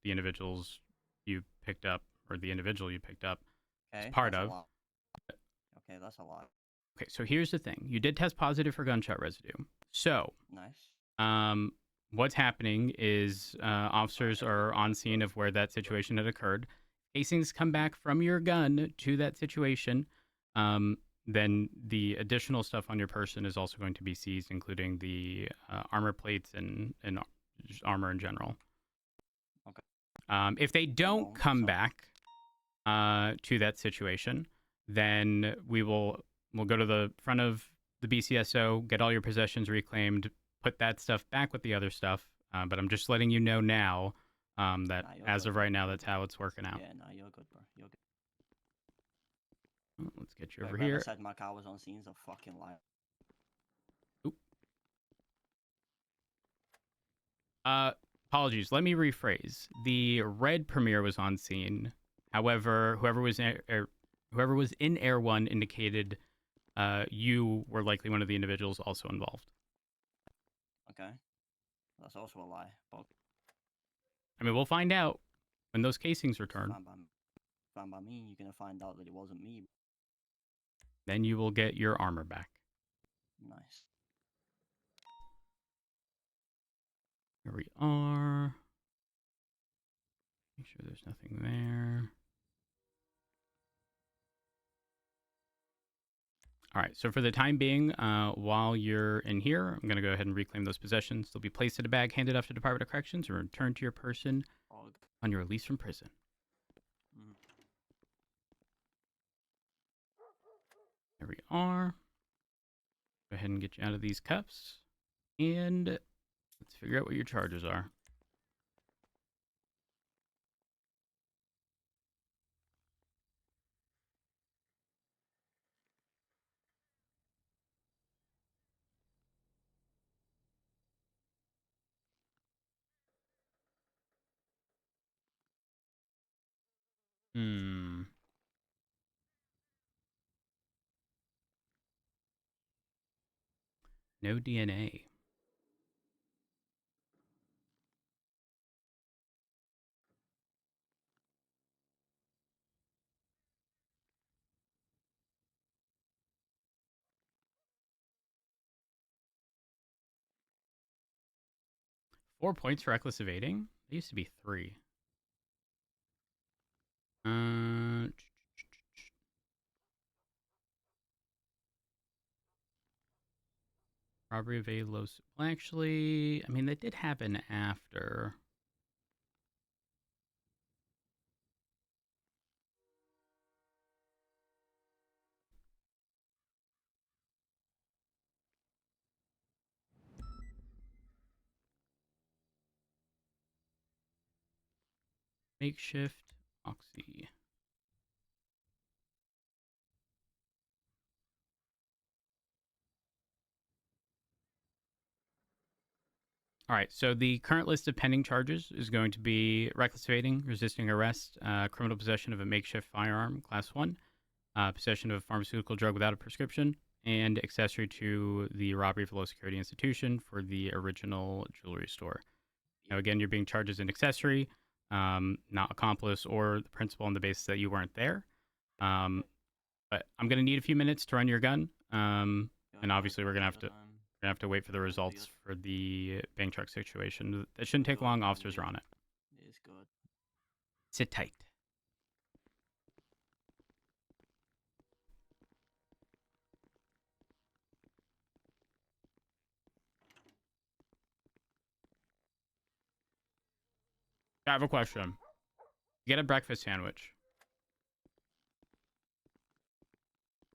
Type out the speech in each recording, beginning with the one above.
the individuals you picked up, or the individual you picked up, is Okay, part that's of. a lot. Okay, that's a lot. Okay, so here's the thing. You did test positive for gunshot residue. So, Nice. what's happening is officers are on scene of where that situation had occurred. Casings come back from your gun to that situation. Then the additional stuff on your person is also going to be seized, including the armor plates and armor in general. Okay. If they don't come back to that situation, then we'll go to the front of the BCSO, get all your possessions reclaimed, put that stuff back with the other stuff. But I'm just letting you know now that as of right now, that's how it's working out. Yeah, no, you're good, bro. You're good. Let's get you over Whoever here. said my car was on scene is a fucking liar. Oop. Apologies. Let me rephrase. The red Premier was on scene. However, whoever was in Air One indicated you were likely one of the individuals also involved. Okay. That's also a lie. But I mean, we'll find out when those casings return. fine by me, you're gonna find out that it wasn't me. Then you will get your armor back. Nice. Here we are. Make sure there's nothing there. All right, so for the time being, while you're in here, I'm going to go ahead and reclaim those possessions. They'll be placed in a bag, handed off to the Department of Corrections, and returned to your person on your release from prison. There we are. Go ahead and get you out of these cuffs. And let's figure out what your charges are. No DNA. Four points for reckless evading. It used to be 3. Robbery of a low. Well, actually, I mean, that did happen after. Makeshift Oxy. All right, so the current list of pending charges is going to be reckless evading, resisting arrest, criminal possession of a makeshift firearm, class 1, possession of a pharmaceutical drug without a prescription, and accessory to the robbery of a low security institution for the original jewelry store. Now, again, you're being charged as an accessory, not accomplice or the principal on the basis that you weren't there. But I'm going to need a few minutes to run your gun. And obviously, we're going to have to wait for the results for the bank truck situation. That shouldn't take long. Officers are on it. It is good. Sit tight. I have a question. Get a breakfast sandwich.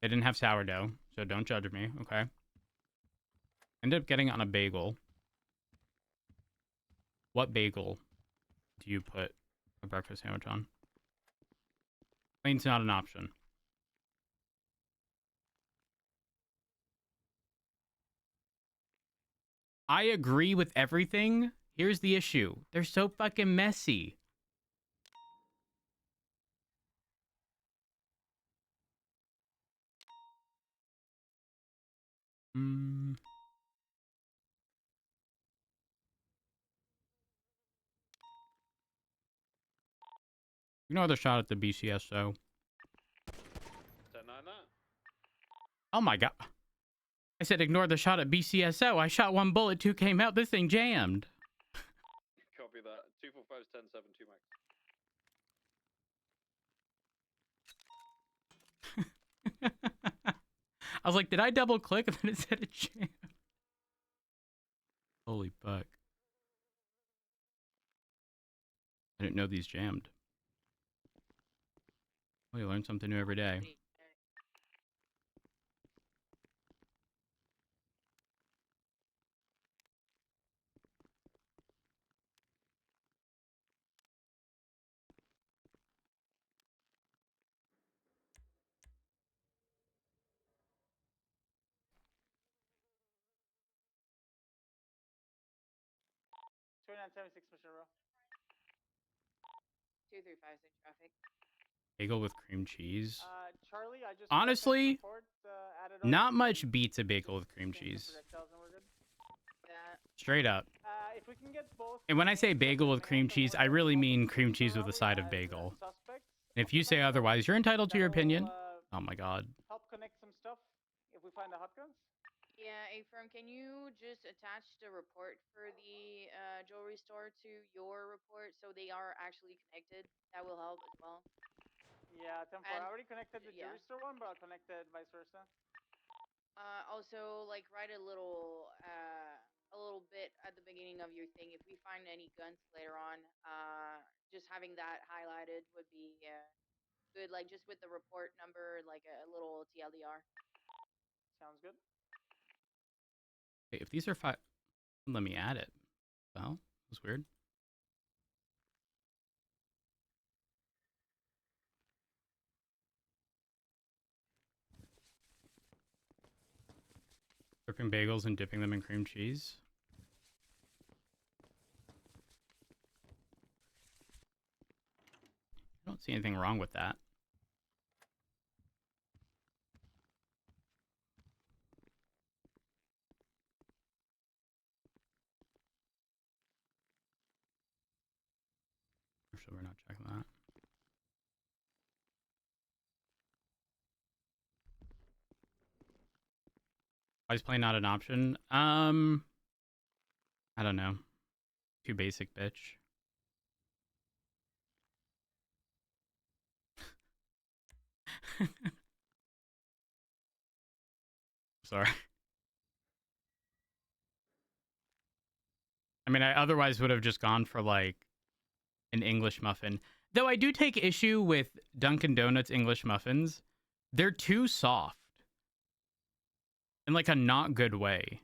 They didn't have sourdough, so don't judge me, okay? Ended up getting on a bagel. What bagel do you put a breakfast sandwich on? Plain's not an option. I agree with everything. Here's the issue. They're so fucking messy. Ignore the shot at the BCSO. Deny that. Oh my god. I said ignore the shot at BCSO. I shot one bullet, 2 came out. This thing jammed. Copy that. 245 is 10-7, 2 max. I was like, did I double click? And then it said it jammed. Holy fuck. I didn't know these jammed. Well, you learn something new every day. 2976 Mission Row. 2356 traffic. Bagel with cream cheese. Charlie, I just Honestly, report, not much beats a bagel with cream cheese. That. Straight up. If we can get both, And when I say bagel with cream cheese, I really mean cream cheese with a side of bagel. And if you say otherwise, you're entitled to your opinion. Oh my god. Help connect some stuff if we find the hot guns. Yeah, A-Firm, can you just attach the report for the jewelry store to your report so they are actually connected? That will help as well. Yeah, 10-4. I already connected the jewelry store one, but I'll connect it vice versa. Also, like, write a little bit at the beginning of your thing. If we find any guns later on, just having that highlighted would be good. Like, just with the report number, like a little TLDR. Sounds good. Hey, if these are 5, let me add it. Well, that's weird. Dripping bagels and dipping them in cream cheese. I don't see anything wrong with that. Actually, we're not checking that. Why is play not an option? I don't know. Too basic, bitch. Sorry. I mean, I otherwise would have just gone for like an English muffin. Though I do take issue with Dunkin' Donuts English muffins. They're too soft. In like a not good way.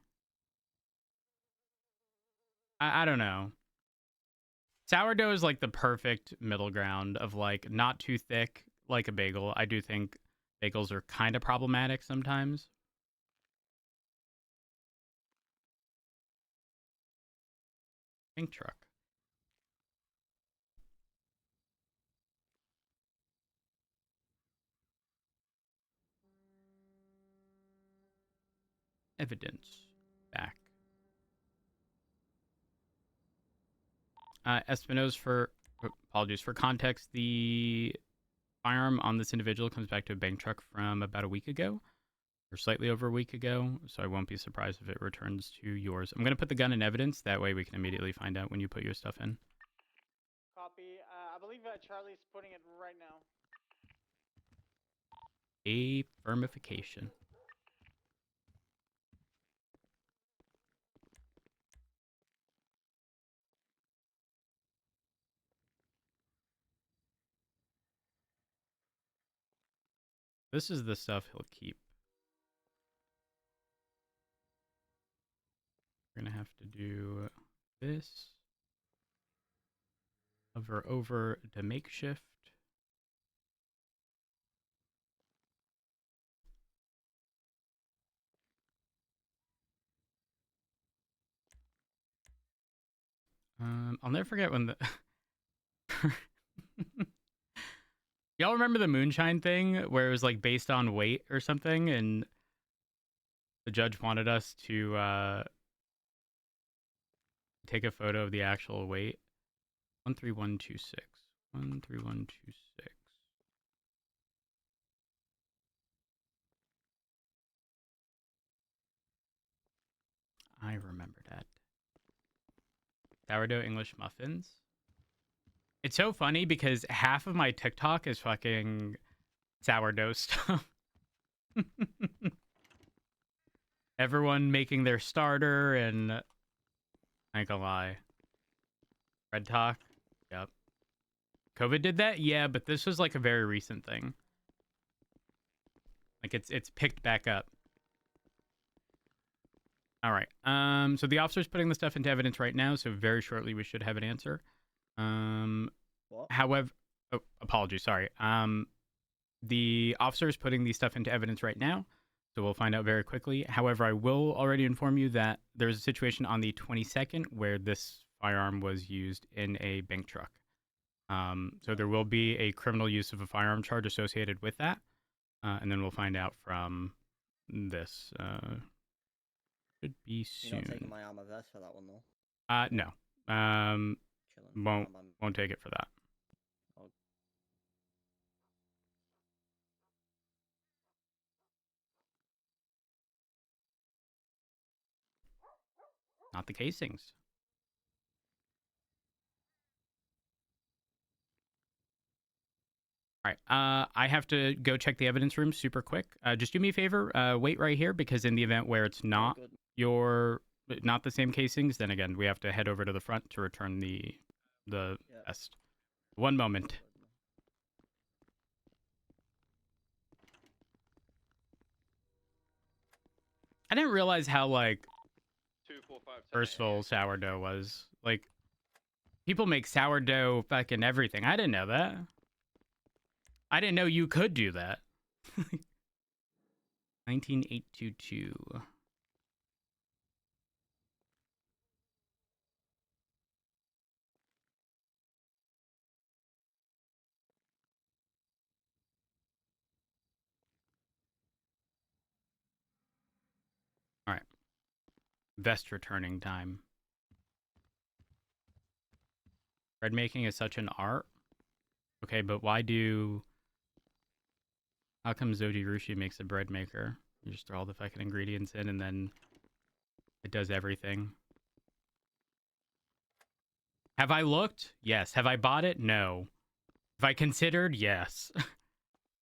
I don't know. Sourdough is like the perfect middle ground of like not too thick like a bagel. I do think bagels are kind of problematic sometimes. Pink truck. Evidence. Back. Espinosa for apologies for context. The firearm on this individual comes back to a bank truck from about a week ago, or slightly over a week ago. So I won't be surprised if it returns to yours. I'm gonna put the gun in evidence. That way we can immediately find out when you put your stuff in. Copy. I believe Charlie's putting it right now. A firmification. This is the stuff he'll keep. We're gonna have to do this. Hover over to makeshift. I'll never forget when the y'all remember the moonshine thing where it was like based on weight or something, and the judge wanted us to take a photo of the actual weight. 13126. 13126. I remember that. Sourdough English muffins. It's so funny because half of my TikTok is fucking sourdough stuff. Everyone making their starter, and I ain't gonna lie. Red Talk. Yep. COVID did that? Yeah, but this was like a very recent thing. Like it's picked back up. All right. So the officer's putting the stuff into evidence right now, so very shortly we should have an answer. What? However, oh, apologies, sorry. The officer is putting the stuff into evidence right now, so we'll find out very quickly. However, I will already inform you that there's a situation on the 22nd where this firearm was used in a bank truck. So there will be a criminal use of a firearm charge associated with that, and then we'll find out from this. Should be You're not taking soon. my armor vest for that one though. No. Chilling. Won't take it for that. Oh. Not the casings. All right. I have to go check the evidence room super quick. Just do me a favor. Wait right here because in the event where it's not not the same casings, then again we have to head over to the front to return the vest. One moment. I didn't realize how like 245 versatile sourdough was. Like people make sourdough fucking everything. I didn't know that. I didn't know you could do that. 19822. All right. Vest returning time. Bread making is such an art. Okay, but why do... How come Zoji Rushi makes a bread maker? You just throw all the fucking ingredients in and then it does everything. Have I looked? Yes. Have I bought it? No. Have I considered? Yes. All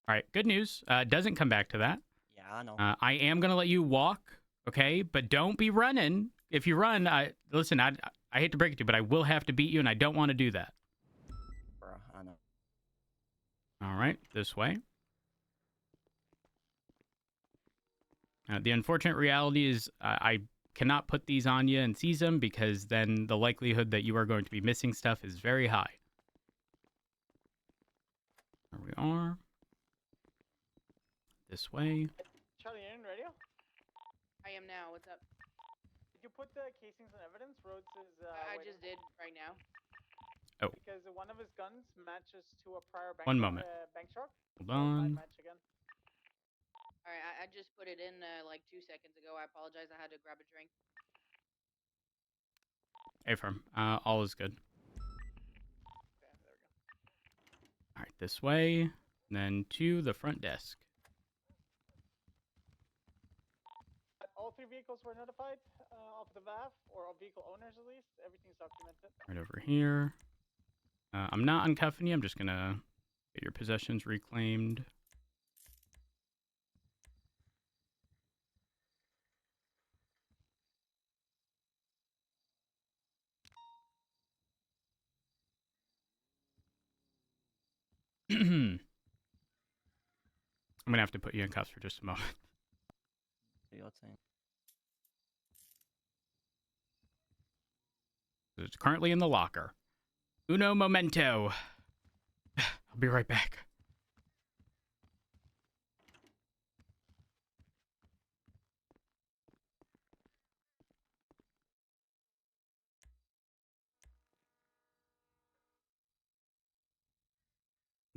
right, good news. Doesn't come back to that. Yeah, I know. I am going to let you walk, okay? But don't be running. If you run, listen, I hate to break it to you, but I will have to beat you, and I don't want to do that. Bruh, I know. All right, this way. The unfortunate reality is I cannot put these on you and seize them because then the likelihood that you are going to be missing stuff is very high. There we are. This way. Charlie, you're in radio? I am now. What's up? Did you put the casings in evidence? Rhodes is I waiting. just did right now. Oh. Because one of his guns matches to a prior bank One moment. Bank truck. Hold So it might on. match again. All right, I just put it in like 2 seconds ago. I apologize. I had to grab a drink. Affirm. All is good. Okay, there we go. All right, this way. Then to the front desk. All 3 vehicles were notified of the VAF, or of vehicle owners at least. Everything's documented. Right over here. I'm not uncuffing you. I'm just going to get your possessions reclaimed. I'm going to have to put you in cuffs for just a moment. Do your thing. It's currently in the locker. Uno momento. I'll be right back.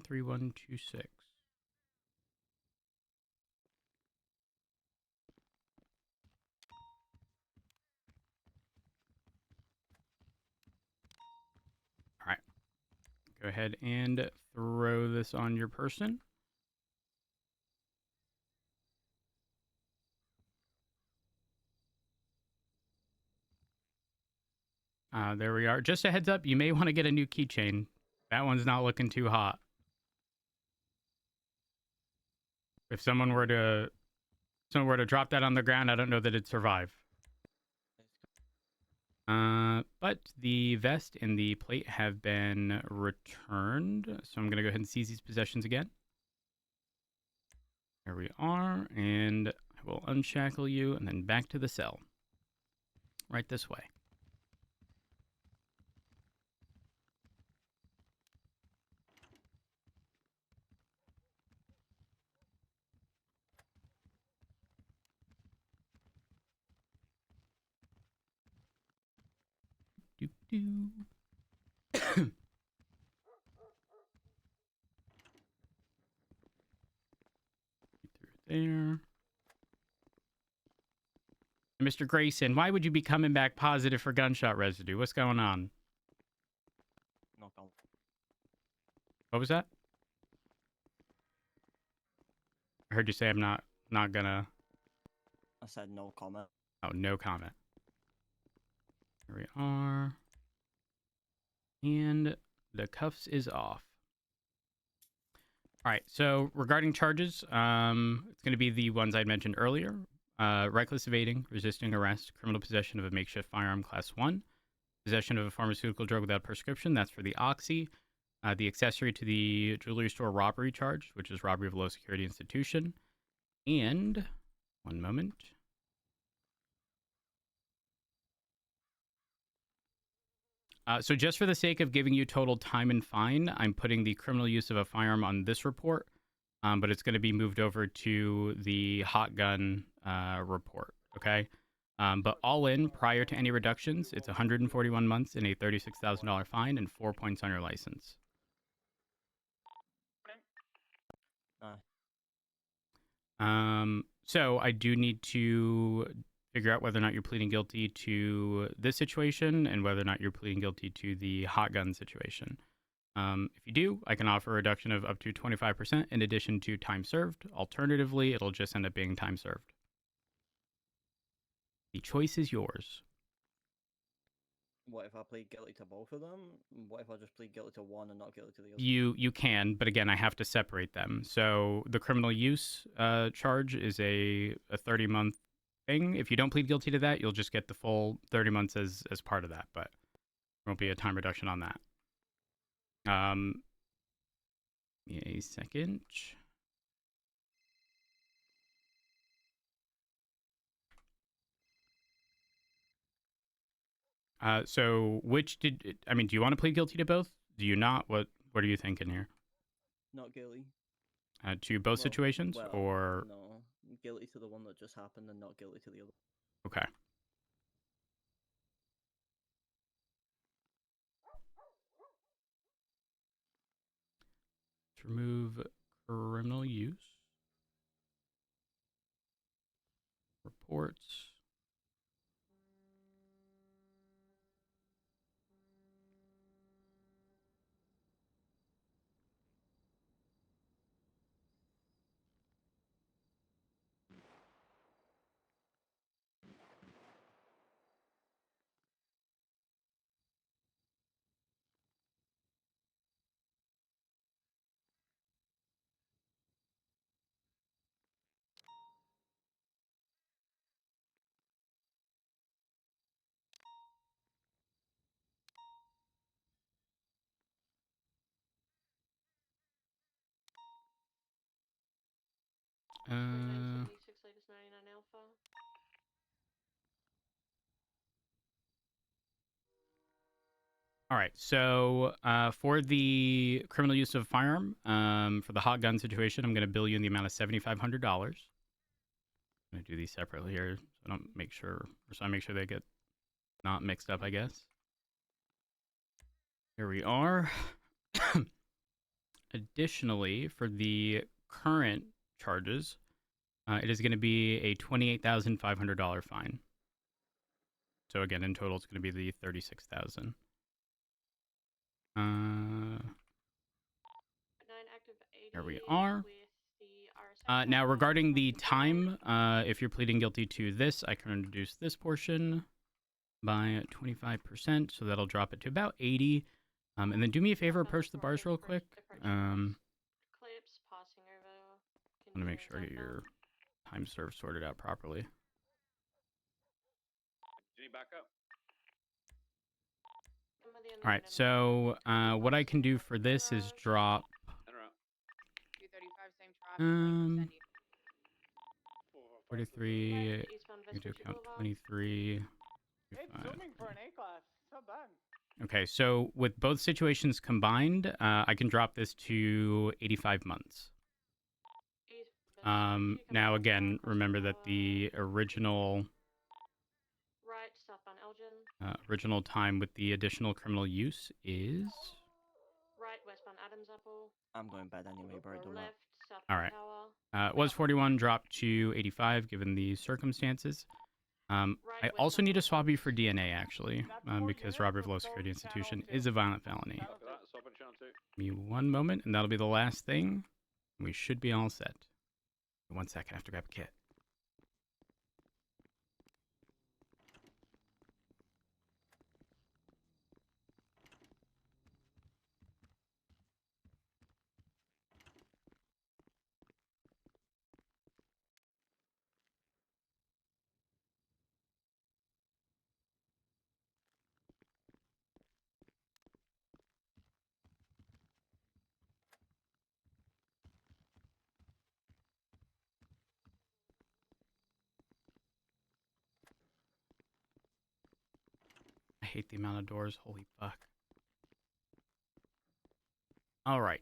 Three, 1, 2, 6. Go ahead and throw this on your person. There we are. Just a heads up, you may want to get a new keychain. That one's not looking too hot. If someone were to drop that on the ground, I don't know that it'd survive. But the vest and the plate have been returned, so I'm going to go ahead and seize these possessions again. There we are, and I will unshackle you and then back to the cell. Right this way. Through there. Mr. Grayson, why would you be coming back positive for gunshot residue? What's going on? No comment. What was that? I heard you say I'm not gonna... I said no comment. Oh, no comment. Here we are. And the cuffs is off. All right, so regarding charges, it's going to be the ones I'd mentioned earlier. Reckless evading, resisting arrest, criminal possession of a makeshift firearm class 1, possession of a pharmaceutical drug without prescription, that's for the Oxy, the accessory to the jewelry store robbery charge, which is robbery of a low security institution, and, one moment. So just for the sake of giving you total time and fine, I'm putting the criminal use of a firearm on this report, but it's going to be moved over to the hot gun report, okay? But all in, prior to any reductions, it's 141 months and a $36,000 fine and 4 points on your license. So I do need to figure out whether or not you're pleading guilty to this situation and whether or not you're pleading guilty to the hot gun situation. If you do, I can offer a reduction of up to 25% in addition to time served. Alternatively, it'll just end up being time served. The choice is yours. What if I plead guilty to both of them? What if I just plead guilty to one and not guilty to the other? You can, but again, I have to separate them. So the criminal use charge is a 30-month thing. If you don't plead guilty to that, you'll just get the full 30 months as part of that, but there won't be a time reduction on that. A second. So which do you want to plead guilty to both? Do you not? What are you thinking here? Not guilty. To both situations, well, or no, guilty to the one that just happened and not guilty to the other. okay. Let's remove criminal use. Reports. All right, so for the criminal use of a firearm, for the hot gun situation, I'm going to bill you in the amount of $7,500. I'm going to do these separately here, so I don't make sure, or so I make sure they get not mixed up, I guess. Here we are. Additionally, for the current charges, it is going to be a $28,500 fine. So again, in total, it's going to be the $36,000. There we are. with the RSA Now, file, regarding the confirm. time, if you're pleading guilty to this, I can reduce this portion by 25%, so that'll drop it to about 80. And then do me a favor, approach the bars real quick. Clips passing over. I want to make sure I get continuing your time served sorted out properly. Do you need backup? All right, so what I can do for this is drop. In or out? 235, same traffic. lane, send you. 43. Eastbound We do Vespucci count Boulevard. 23. It's 25. zooming for an A-class. It's not bad. Okay, so with both situations combined, I can drop this to 85 months. East Vespucci, Now coming again, across remember that tower. the original Right, southbound Elgin. original time with the additional criminal use is. Right, westbound Adams Apple. I'm going bed anyway, bro. It don't matter. Left, southbound All right. Tower. It was 41, dropped to 85 given the circumstances. I also need to swab you for DNA actually, because robbery of low security institution is a violent felony. Copy that. Stop on channel 2. Give me one moment, and that'll be the last thing. We should be all set. 1 second, I have to grab a kit. I hate the amount of doors. Holy fuck. All right.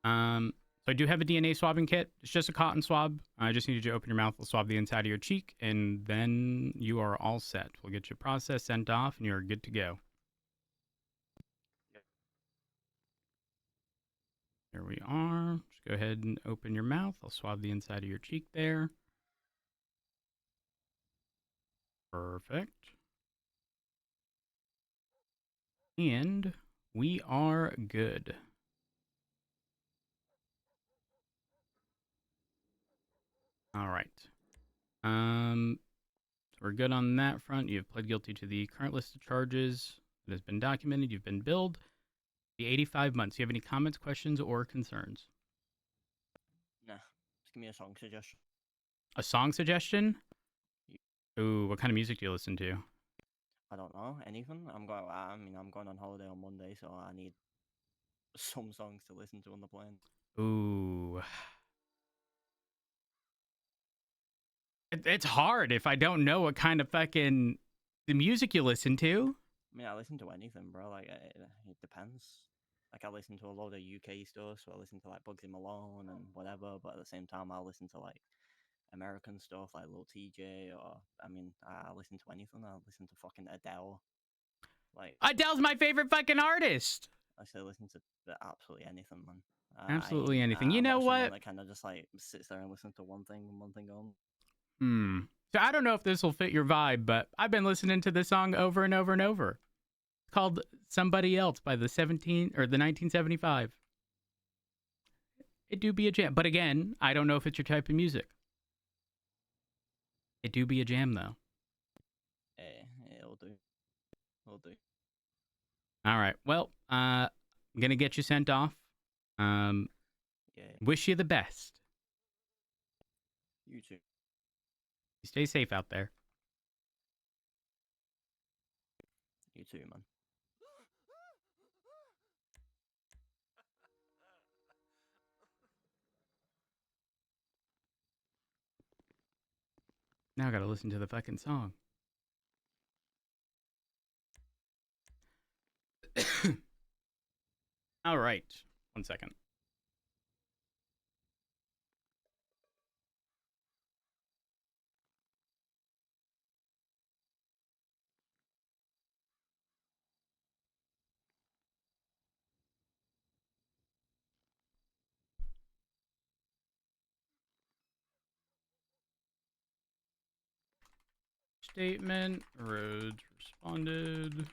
So I do have a DNA swabbing kit. It's just a cotton swab. I just need you to open your mouth. We'll swab the inside of your cheek, and then you are all set. We'll get you processed, sent off, and you're good to go. Here we are. Just go ahead and open your mouth. I'll swab the inside of your cheek there. Perfect. And we are good. All right. So we're good on that front. You have pled guilty to the current list of charges. It has been documented. You've been billed. The 85 months. Do you have any comments, questions, or concerns? Nah. Just give me a song suggestion. A song suggestion? Ooh, what kind of music do you listen to? I don't know. Anything. I'm going on holiday on Monday, so I need some songs to listen to on the plane. Ooh. It's hard if I don't know what kind of fucking the music you listen to. I mean, I listen to anything, bro. Like, it depends. Like, I listen to a lot of UK stuff, so I listen to, like, Bugsy Malone and whatever, but at the same time, I listen to, like, American stuff, like Lil TJ, or, I mean, I listen to anything. I listen to fucking Adele. Like, Adele's my favorite fucking artist. I say listen to absolutely anything, man. Absolutely anything. You know I'm not someone what? that kind of just, like, sits there and listens to one thing and one thing only. So I don't know if this will fit your vibe, but I've been listening to this song over and over and over. It's called Somebody Else by the 1975. It do be a jam. But again, I don't know if it's your type of music. It do be a jam though. It'll do. It'll do. All right. Well, I'm going to get you sent off. Yeah. Wish you the best. You too. You stay safe out there. You too, man. Now I got to listen to the fucking song. All right. 1 second. Statement. Roads responded.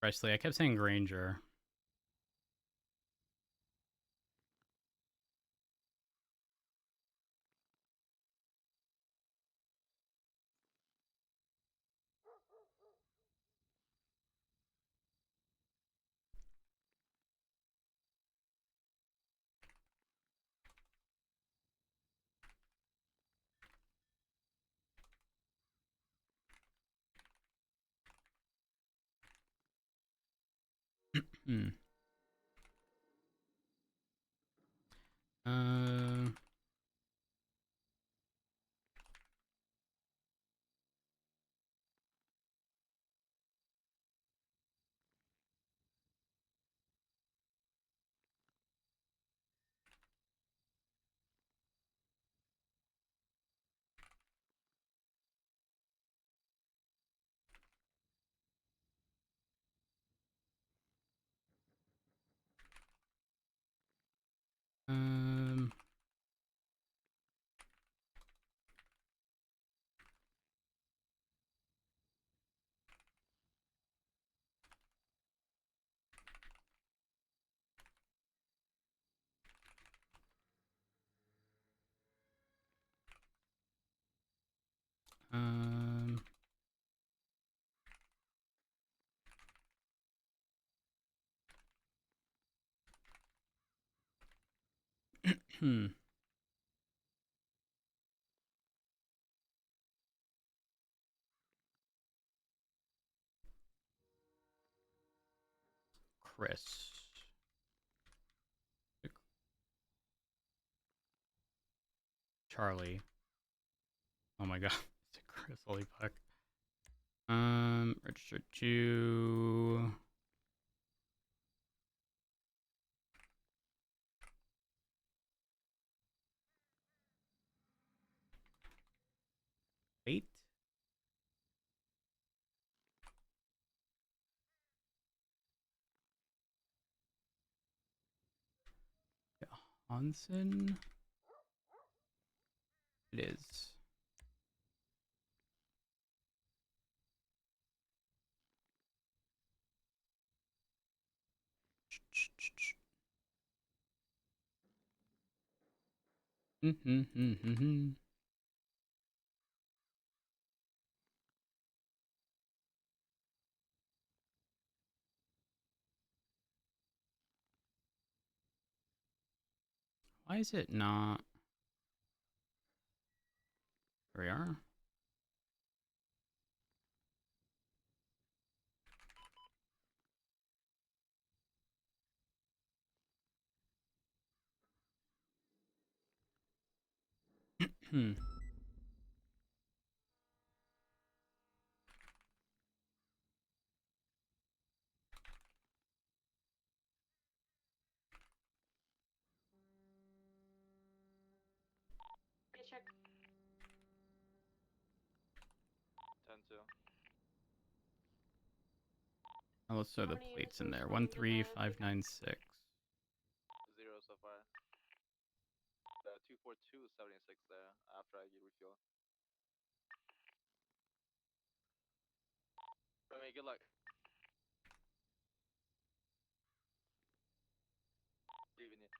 Presley. I kept saying Granger. Hmm. Uh. Um. Um. Hmm. Chris. Charlie. Oh my god. It's a Chris. Holy fuck. Register to. Wait. Hansen. It is. Why is it not? Here we are. Hmm. Yeah, check. 10-2. Now let's throw How the many plates units in are there. responding to the 13596. 0 so far. 242 76 there after I get refuel. I mean, good luck. Leaving it.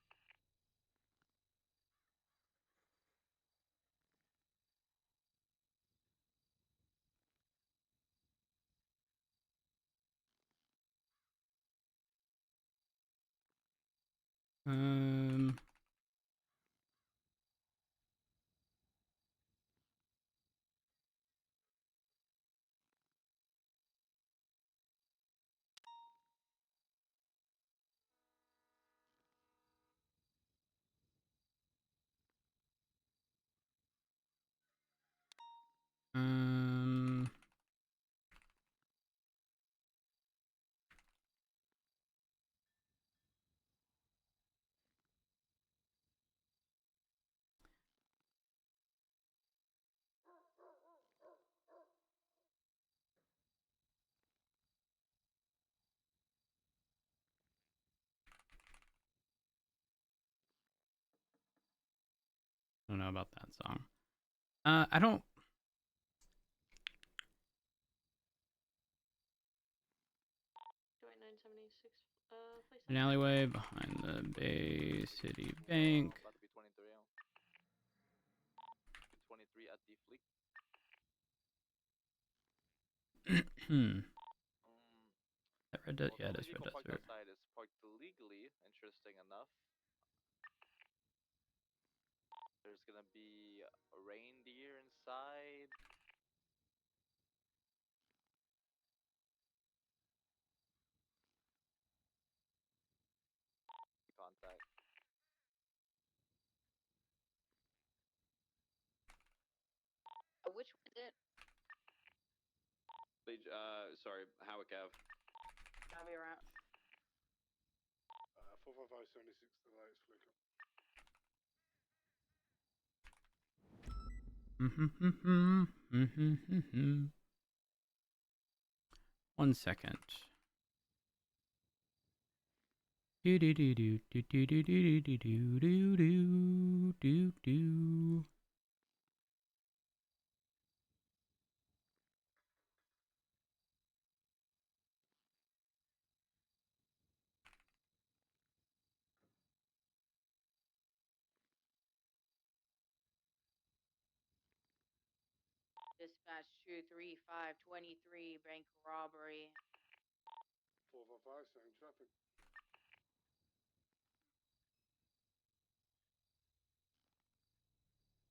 Um. Um. I don't know about that song. I don't. An alleyway behind the Bay City Bank. About to be 23. 23 at the fleet. Hmm. That red dot? Well, Yeah, the it is red vehicle dot. parked outside is parked illegally, interesting enough. There's gonna be a reindeer inside. Contact. Which one is it? Sorry, Howard Gav. Copy around. 455 76 the latest flicker. One second. Do do do do do do do do do do do do do do. Dispatch 23523, bank robbery. 455 same traffic.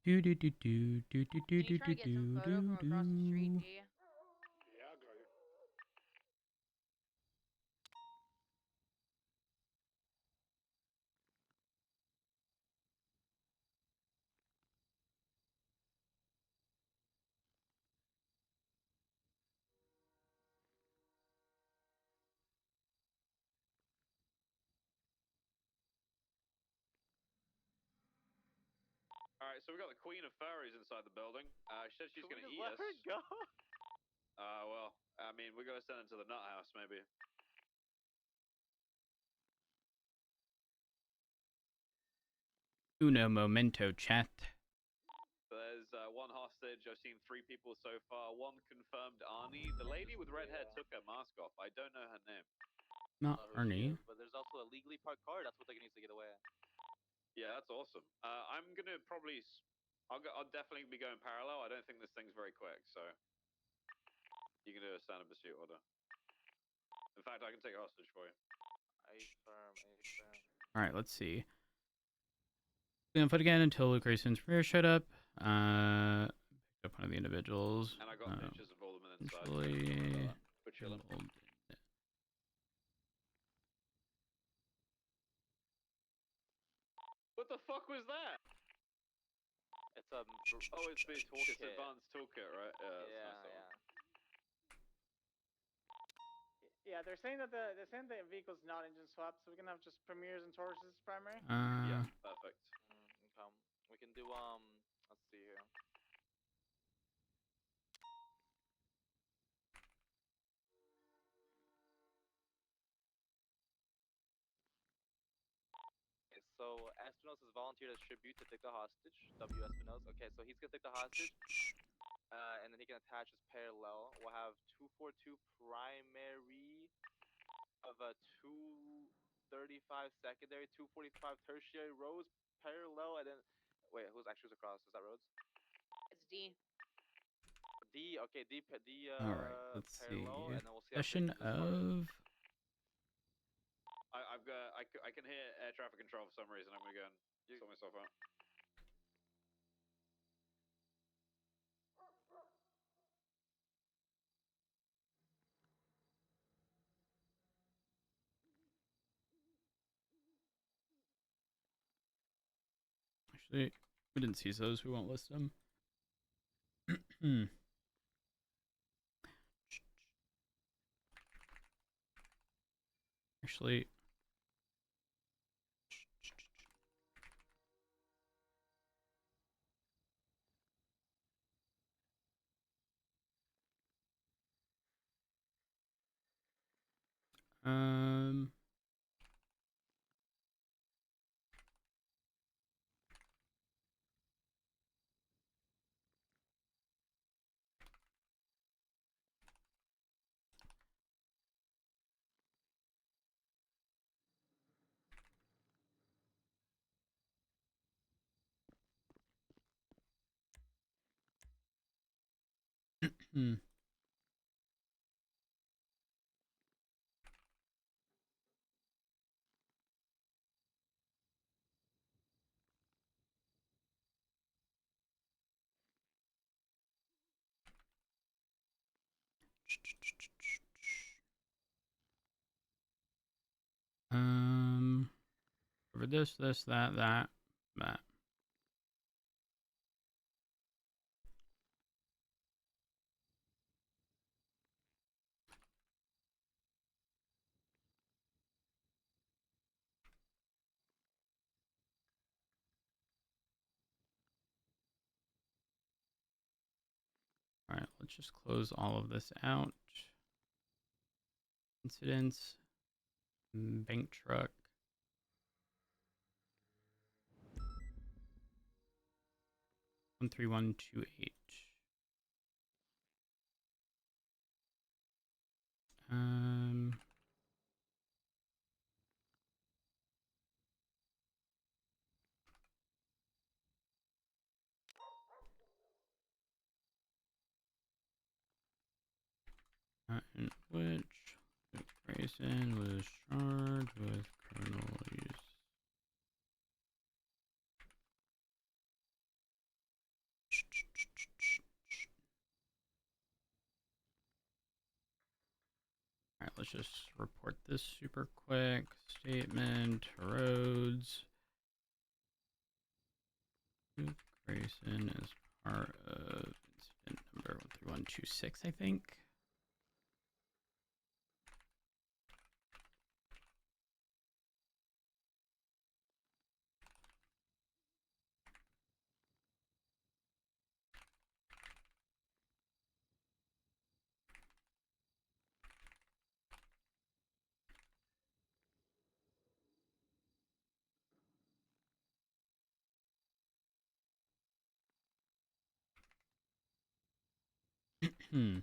Do do do do do do do Can you do try to do get some do photo from across the street, do. G? Yeah, I got you. Alright, so we got the Queen of Furries inside the building. She said she's Can we gonna just eat let us. her go? Well, I mean, we gotta send her to the nut house, maybe. Uno momento, chat. There's one hostage. I've seen 3 people so far. 1 confirmed Arnie. The lady with red hair took her mask off. I don't know her name. Not Who she Arnie. is, but there's also a legally parked car. That's what they needs to get away. Yeah, that's awesome. I'm gonna probably. I'll definitely be going parallel. I don't think this thing's very quick, so you can do a standard pursuit order. In fact, I can take a hostage for you. A firm, a firm. All right, let's see. Gonna foot again until Luke Grayson's rear showed up. Picked up one of the individuals. And I got pictures of all of them inside. Eventually, We're chilling. What the fuck was that? It's a. Oh, it's the toolkit. advanced toolkit, right? Yeah. Yeah, That's yeah. Yeah, they're saying that the vehicle's not engine swapped, so we can have just Premiers and Tauruses primary. Yeah, perfect. Okay. We can do let's see here. Okay, so Espinosa has volunteered as tribute to take the hostage. W. Espinosa. Okay, so he's gonna take the hostage. And then he can attach his parallel. We'll have 242 primary of a 235 secondary, 245 tertiary rows parallel, and then wait, who's across? Is that Rhodes? It's D. D. Okay, D. All right, let's parallel, see. and then we'll see how Session big this car is. of. I can hear air traffic control for some reason. I'm gonna go and sort myself out. Actually, we didn't seize those. We won't list them. Actually, um. Hmm. Over this, that. All right, let's just close all of this out. Incidents, bank truck. One 13128. Um. In which Grayson was charged with criminal use. Alright, let's just report this super quick. Statement, roads. Luke Grayson is part of incident number 13126, I think. Hmm.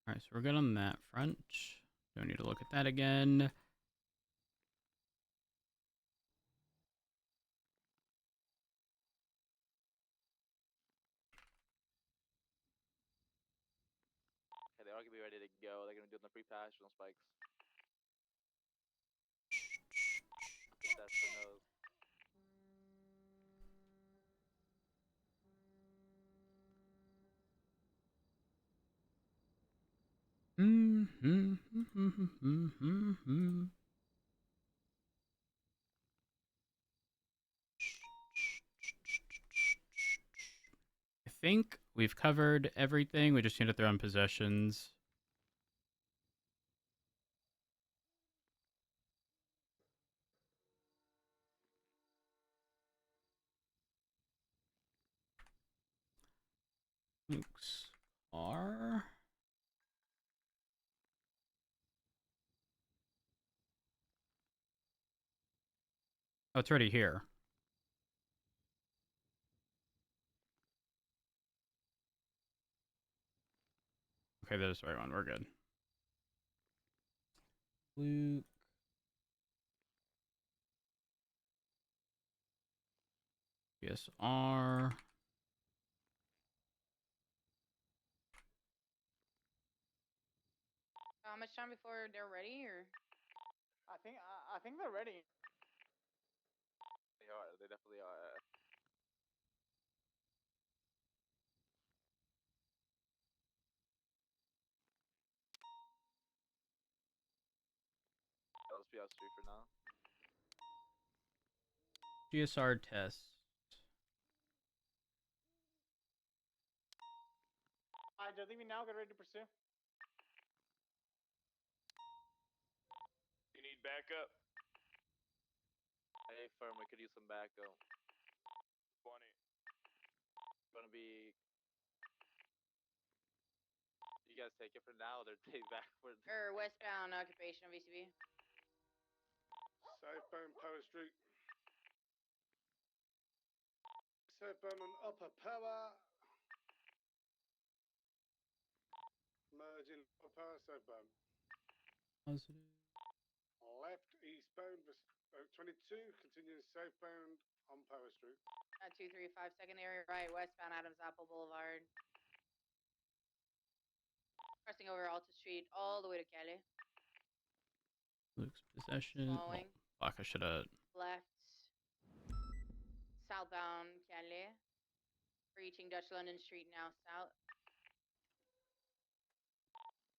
Alright, so we're good on that front. Don't need to look at that again. Okay, they are gonna be ready to go. They're gonna be doing the free pass on spikes. Get that for nose. I think we've covered everything. We just need to throw in possessions. Luke's car. Oh, it's already here. Okay, that is the right one. We're good. Luke. PSR. How much time before they're ready, or? I think they're ready. They are. They definitely are. Let's be out street for now. GSR test. Alright, they're leaving now. Get ready to pursue. You need backup? Hey, firm, we could use some backup. 20. Gonna be. You guys take it for now. They're take backward. Or westbound occupation of VCB. Southbound Power Street. Southbound on Upper Power. Merging Upper Power, southbound. Positive. Left eastbound 22, continuing southbound on Power Street. 235 secondary right westbound Adams Apple Boulevard. Crossing over Alta Street all the way to Kelly. Luke's possession. Slowing. Oh, fuck, I should have. Left. Southbound Kelly. Reaching Dutch London Street now south.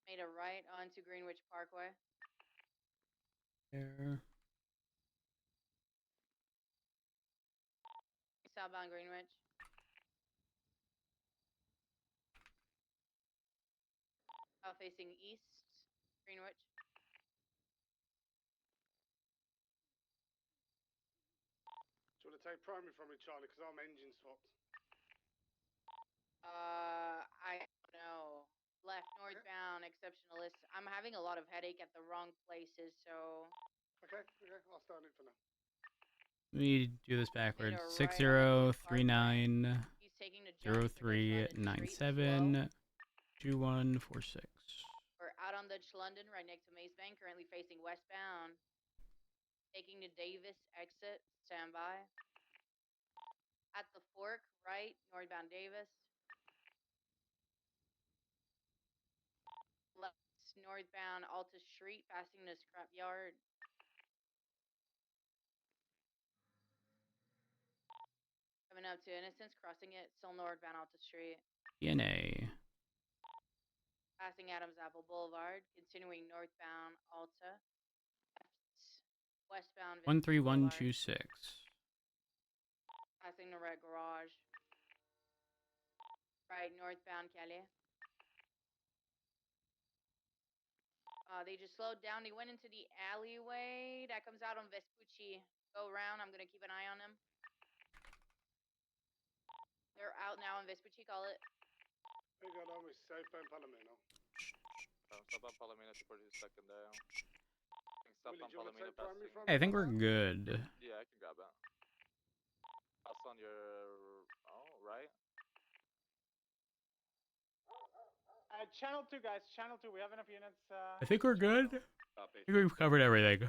Made a right onto Greenwich Parkway. There. Southbound Greenwich. Facing east, Greenwich. Do you want to take primary from me, Charlie? Because I'm engine swapped. I don't know. Left northbound, exceptionalist. I'm having a lot of headache at the wrong places, so. Okay, I'll start it for now. Let me do this backwards. Right 6039 He's taking the jump for Dutch London Street, 0397 2146. We're out on Dutch London, right next to Maze Bank, currently facing westbound. Taking the Davis exit, standby. At the fork, right, northbound Davis. Left, northbound Alta Street, passing the scrapyard. Coming up to Innocence, crossing it, still northbound Alta Street. DNA. Passing Adams Apple Boulevard, continuing northbound Alta. Left, westbound Vinci Boulevard. 13126. Passing the red garage. Right, northbound Kelly. They just slowed down. They went into the alleyway that comes out on Vespucci. Go around. I'm gonna keep an eye on them. They're out now on Vespucci. Call it. They got on with southbound Palomino. Southbound Palomino to 42nd there. Southbound Willie, do you want to Palomino take primary passing. from Hey, I me think on we're that? good. Yeah, I can grab that. Pass on your. Oh, right. Channel 2, guys. Channel 2. We have enough units. I think we're channel good. Copy. I think we've covered everything.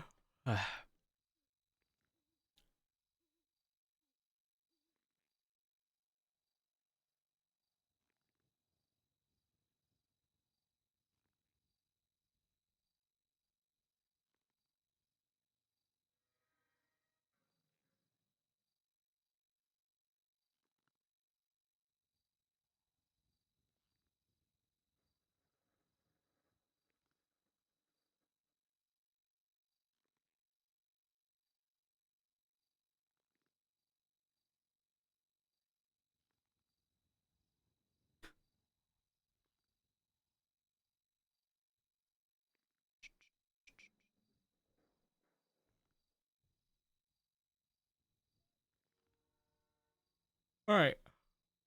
All right,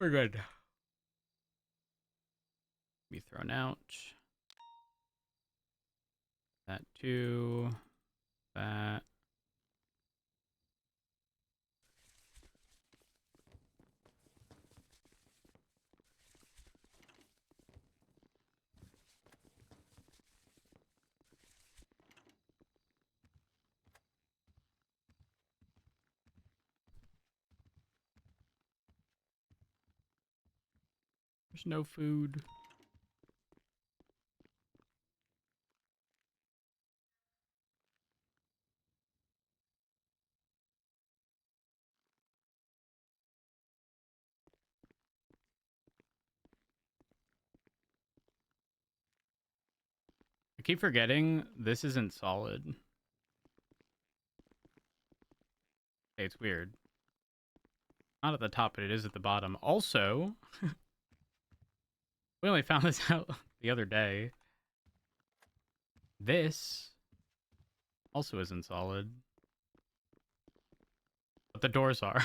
we're good. Be thrown out. That too. That. There's no food. I keep forgetting this isn't solid. Hey, it's weird. Not at the top, but it is at the bottom. Also, we only found this out the other day. This also isn't solid. But the doors are.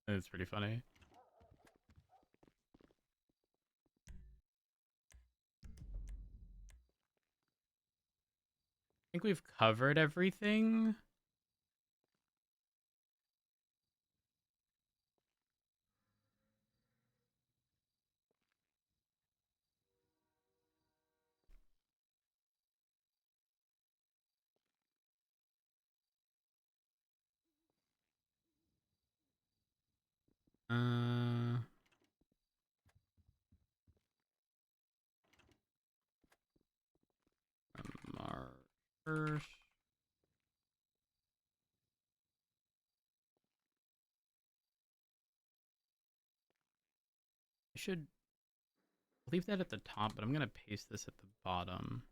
That's pretty funny. I think we've covered everything. Mar first. I should leave that at the top, but I'm gonna paste this at the bottom.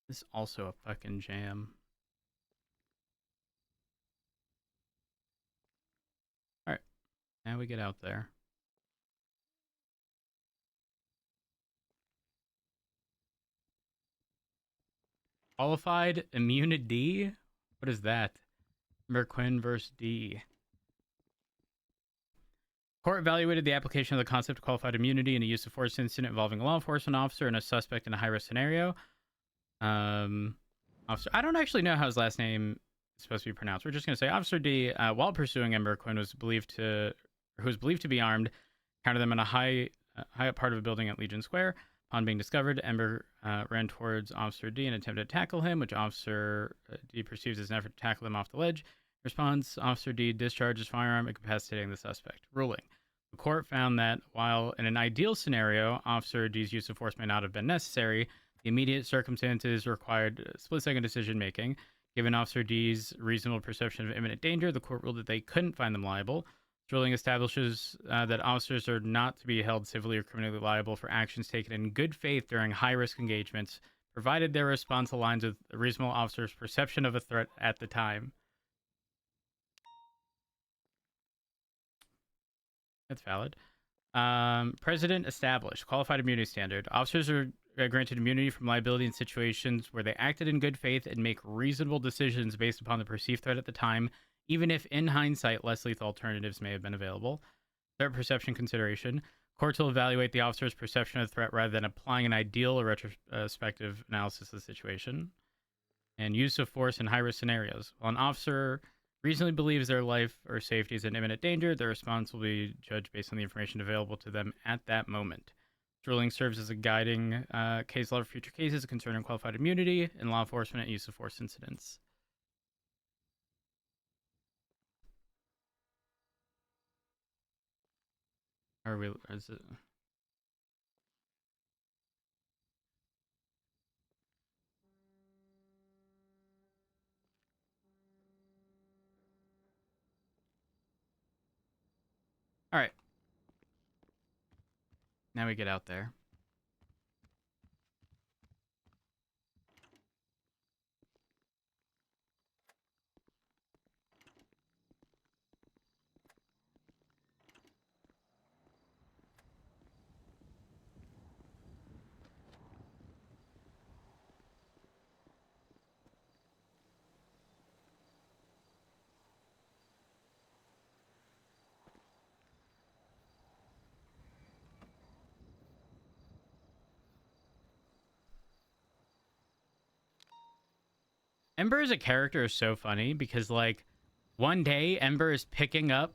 This is also a fucking jam. Alright, now we get out there. Qualified immunity? What is that? Merquin versus D. Court evaluated the application of the concept of qualified immunity in a use of force incident involving a law enforcement officer and a suspect in a high-risk scenario. Officer, I don't actually know how his last name is supposed to be pronounced. We're just going to say Officer D, while pursuing Ember Quinn, who was believed to be armed, countered them in a high up part of a building at Legion Square. Upon being discovered, Ember ran towards Officer D and attempted to tackle him, which Officer D perceives as an effort to tackle him off the ledge. In response, Officer D discharged his firearm, incapacitating the suspect. Ruling. The court found that while in an ideal scenario, Officer D's use of force may not have been necessary, the immediate circumstances required split-second decision-making. Given Officer D's reasonable perception of imminent danger, the court ruled that they couldn't find them liable. The ruling establishes that officers are not to be held civilly or criminally liable for actions taken in good faith during high-risk engagements, provided their response aligns with a reasonable officer's perception of a threat at the time. That's valid. President established qualified immunity standard. Officers are granted immunity from liability in situations where they acted in good faith and make reasonable decisions based upon the perceived threat at the time, even if in hindsight less lethal alternatives may have been available. Threat perception consideration. Courts will evaluate the officer's perception of the threat rather than applying an ideal or retrospective analysis of the situation. And use of force in high-risk scenarios. While an officer reasonably believes their life or safety is in imminent danger, their response will be judged based on the information available to them at that moment. This ruling serves as a guiding case law for future cases concerning qualified immunity and law enforcement and use of force incidents. Is it... All right. Now we get out there. Ember as a character is so funny because, like, one day Ember is picking up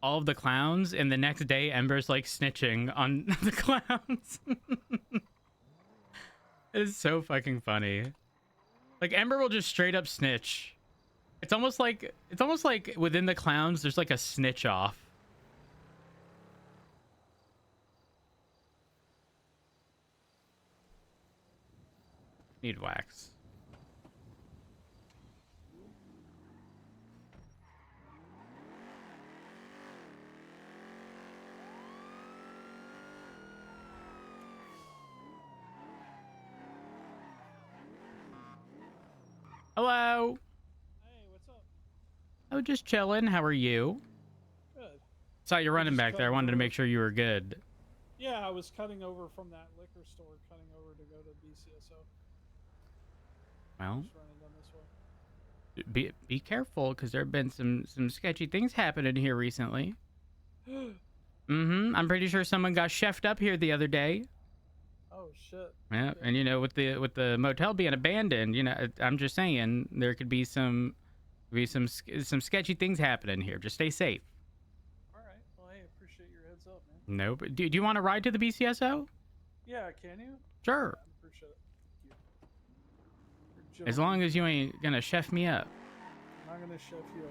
all of the clowns, and the next day Ember's, like, snitching on the clowns. It is so fucking funny. Like, Ember will just straight up snitch. It's almost like within the clowns, there's, like, a snitch off. Need wax. Hello. Hey, what's up? Oh, just chilling. How are you? Good. Saw you running just back there. I cutting wanted to through. make sure you were good. Yeah, I was cutting over from that liquor store, cutting over to go to BCSO. Well, Just running down this way. be careful, because there have been some sketchy things happening here recently. I'm pretty sure someone got chefed up here the other day. Oh shit. Yeah, Okay. and you know, with the motel being abandoned, you know, I'm just saying there could be some sketchy things happening here. Just stay safe. All right. Well, hey, appreciate your heads up, man. No, but do you want to ride to the BCSO? Yeah, can you? Sure. Yeah, I appreciate it. Thank you. As long as you ain't gonna chef me up. I'm not gonna chef you up.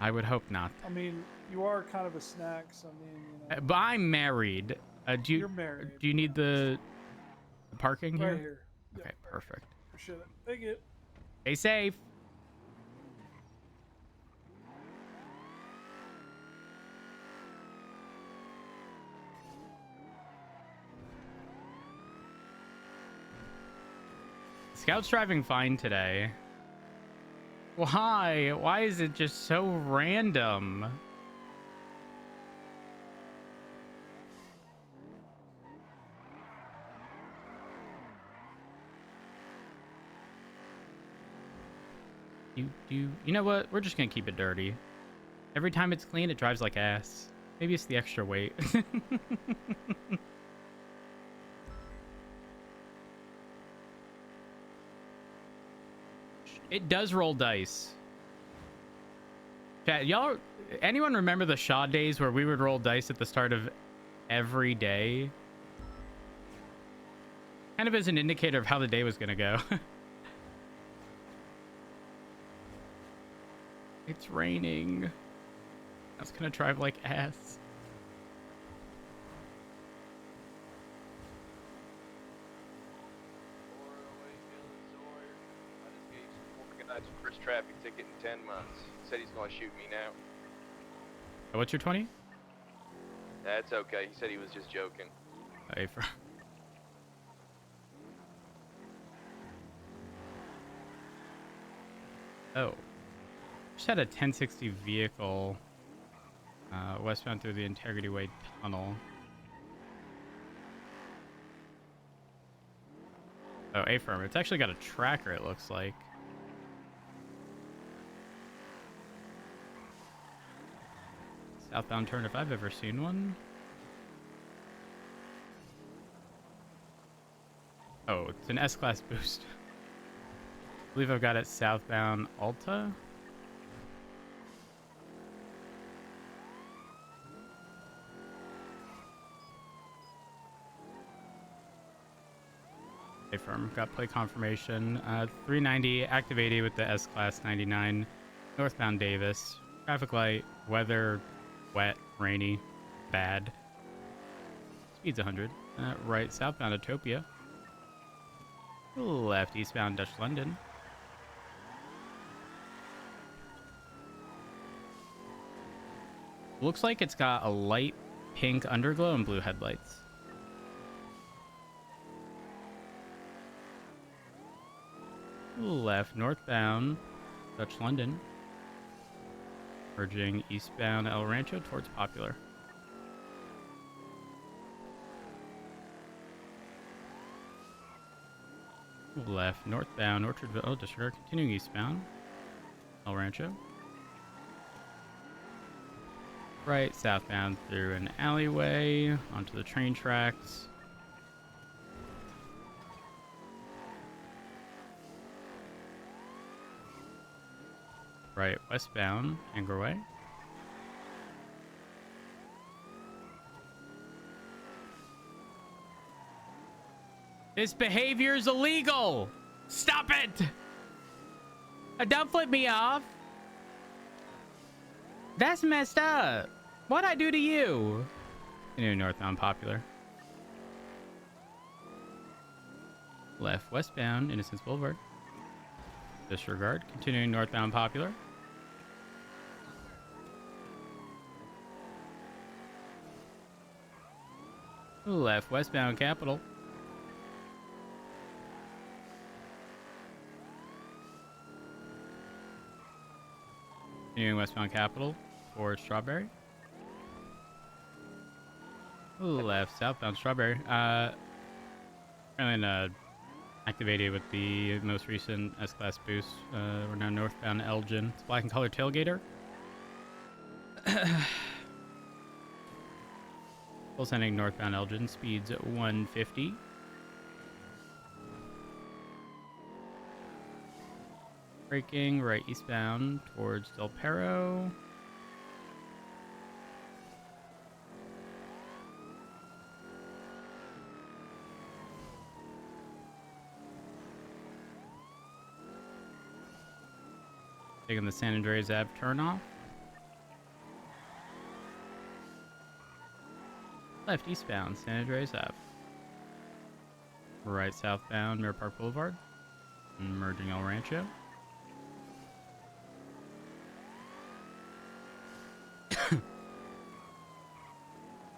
I would hope not. I mean, you are kind of a snack, so I mean, you know. But I'm married. You're married. Do you need the parking here? Right here. Yep. Okay, perfect. Appreciate it. Thank you. Stay safe. Scout's driving fine today. Why? Why is it just so random? You know what? We're just gonna keep it dirty. Every time it's clean, it drives like ass. Maybe it's the extra weight. It does roll dice. Chat, y'all, anyone remember the Shaw days where we would roll dice at the start of every day? Kind of as an indicator of how the day was gonna go. It's raining. I was gonna drive like ass. First traffic ticket in 10 months. Said he's gonna shoot me now. What's your 20? That's okay. He said he was just joking. Hey, for... Oh. Just had a 1060 vehicle westbound through the Integrity Way tunnel. Oh, A-firm. It's actually got a tracker, it looks like. Southbound turn if I've ever seen one. Oh, it's an S-Class boost. I believe I've got it southbound Alta. Firm got plate confirmation. 390 active 80 with the S-Class 99 northbound Davis. Traffic light, weather, wet, rainy, bad. Speed's 100. Right southbound Utopia. Left eastbound Dutch London. Looks like it's got a light pink underglow and blue headlights. Left northbound Dutch London, merging eastbound El Rancho towards Popular. Left northbound Orchardville, disregard, continuing eastbound El Rancho. Right southbound through an alleyway onto the train tracks. Right westbound Angler Way. This behavior is illegal! Stop it! Don't flip me off! That's messed up! What'd I do to you? Continuing northbound Popular. Left westbound Innocence Boulevard. Disregard. Continuing northbound Popular. Left westbound Capitol. Continuing westbound Capitol for Strawberry. Left, southbound Strawberry. And activated with the most recent S-Class boost. We're now northbound Elgin. It's black and colored tailgater. Full sending northbound Elgin. Speeds at 150. Braking right eastbound towards Del Perro. Taking the San Andreas Ave turnoff. Left eastbound, San Andreas Ave. Right southbound, Mirror Park Boulevard. Merging El Rancho.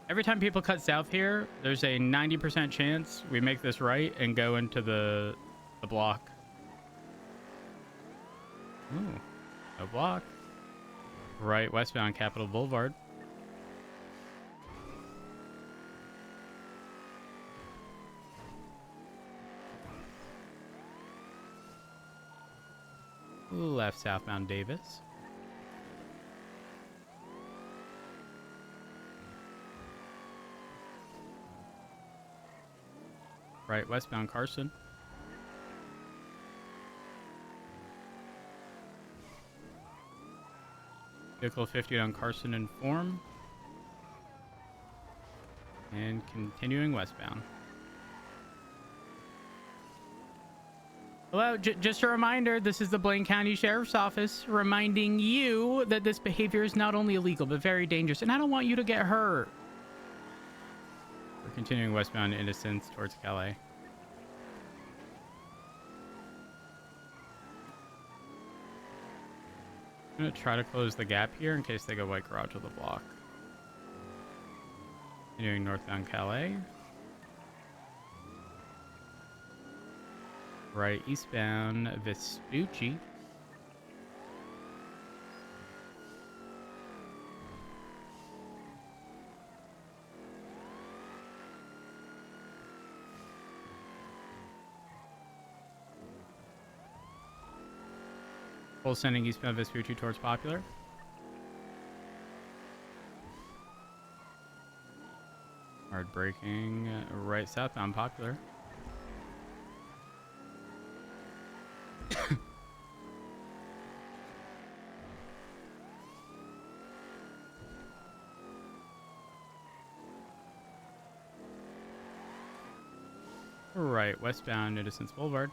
Every time people cut south here, there's a 90% chance we make this right and go into the block. Ooh, no block. Right westbound Capitol Boulevard. Left southbound Davis. Right westbound Carson. Vehicle 50 on Carson and Form. And continuing westbound. Hello, just a reminder, this is the Blaine County Sheriff's Office reminding you that this behavior is not only illegal, but very dangerous, and I don't want you to get hurt. We're continuing westbound Innocence towards Calais. I'm going to try to close the gap here in case they go white garage with the block. Continuing northbound Calais. Right eastbound Vespucci. Full sending eastbound Vespucci towards Popular. Hard braking right southbound Popular. Right westbound Innocence Boulevard.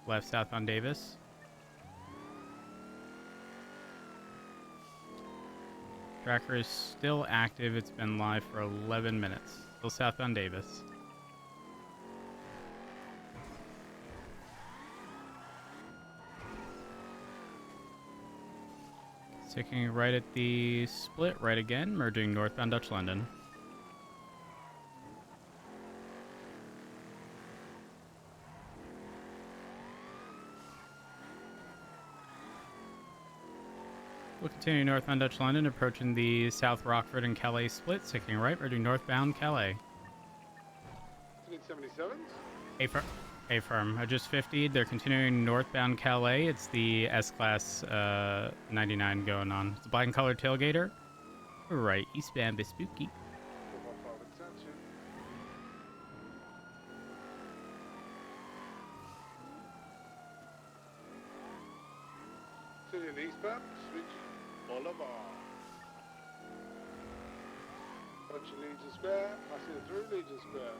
Left southbound Davis. Tracker is still active. It's been live for 11 minutes. Still southbound Davis. Sticking right at the split right again, merging northbound Dutch London. We'll continue northbound Dutch London, approaching the South Rockford and Calais split, sticking right, merging northbound Calais. 77s? A-firm. I just 50'd. They're continuing northbound Calais. It's the S-Class 99 going on. It's a black and colored tailgater. Right eastbound Vespucci. Sitting eastbound, switch Boulevard. Bunch of Legion spare. I see 3 Legion spare.